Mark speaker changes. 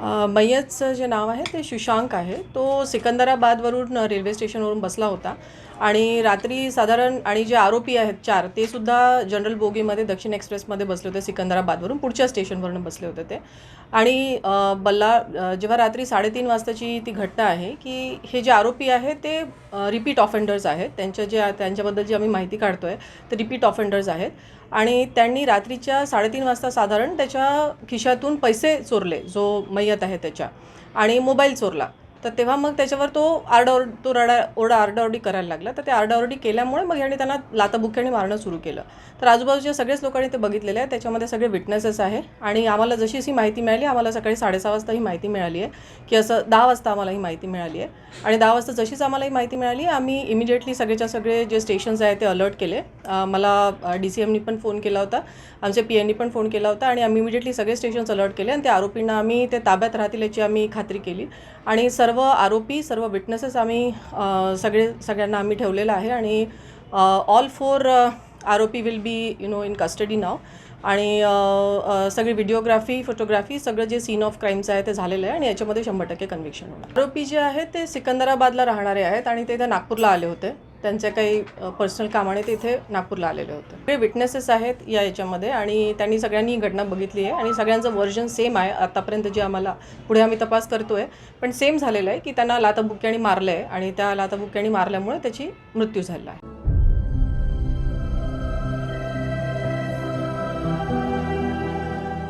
Speaker 1: मय्यतचं जे नाव आहे ते शुशांक आहे. तो सिकंदराबादवरून रेल्वे स्टेशनवरून बसला होता आणि रात्री साधारण आणि जे आरोपी आहेत 4 ते सुद्धा जनरल बोगीमध्ये दक्षिण एक्सप्रेसमध्ये बसले होते. सिकंदराबादवरून पुढच्या स्टेशनवरून बसले होते ते. आणि जेव्हा रात्री 3:30 वाजताची ती घटना आहे की हे जे आरोपी आहेत ते रिपीट ऑफेंडर्स आहेत. त्यांच्याबद्दल जी आम्ही माहिती काढतोय ते रिपीट ऑफेंडर्स आहेत आणि त्यांनी रात्रीच्या 3:30 वाजता साधारण त्याच्या खिशातून पैसे चोरले, जो मय्यत आहे त्याच्या, आणि मोबाईल चोरला. तर तेव्हा मग त्याच्यावर तो आरडाओरडी करायला लागला. तर ते आरडाओरडी केल्यामुळे मग याने त्यांना लाथाबुक्क्याने मारणं सुरू केलं. तर आजूबाजूच्या सगळेच लोकांनी ते बघितलेलं आहे. त्याच्यामध्ये सगळे विटनेसेस आहे आणि आम्हाला जशी ही माहिती मिळाली, आम्हाला सकाळी 6:30 वाजता ही माहिती मिळाली आहे की असं 10 वाजता आम्हाला ही माहिती मिळाली आहे. आणि 10 वाजता जशीच आम्हाला ही माहिती मिळाली, आम्ही इमिडिएटली सगळेच्या सगळे जे स्टेशन्स आहेत ते अलर्ट केले. मला DCMनी पण फोन केला होता, आमचे PNनी पण फोन केला होता आणि आम्ही इमिडिएटली सगळे स्टेशन्स अलर्ट केले आणि त्या आरोपींना आम्ही ते ताब्यात राहतील याची आम्ही खात्री केली. आणि सर्व आरोपी, सर्व विटनेसेस आम्ही सगळ्यांना आम्ही ठेवलेलं आहे आणि ऑल 4 आरोपी विल बी इन कस्टडी नाव. आणि सगळी व्हिडिओग्राफी, फोटोग्राफी, सगळं जे सीन ऑफ क्राईमचं आहे ते झालेलं आहे आणि याच्यामध्ये 100% कन्व्हिक्शन होणार. आरोपी जे आहेत ते सिकंदराबादला राहणारे आहेत आणि ते इथे नागपूरला आले होते. त्यांच्या काही पर्सनल कामाने ते इथे नागपूरला आलेले होते. हे विटनेसेस आहेत याच्यामध्ये आणि त्यांनी सगळ्यांनी घटना बघितली आहे आणि सगळ्यांचं व्हर्जन सेम आहे. आतापर्यंत जे आम्हाला पुढे आम्ही तपास करतोय, पण सेम झालेलं आहे की त्यांना लाथाबुक्क्याने मारलं आहे आणि त्या लाथाबुक्क्याने मारल्यामुळे त्याची मृत्यू झाला आहे.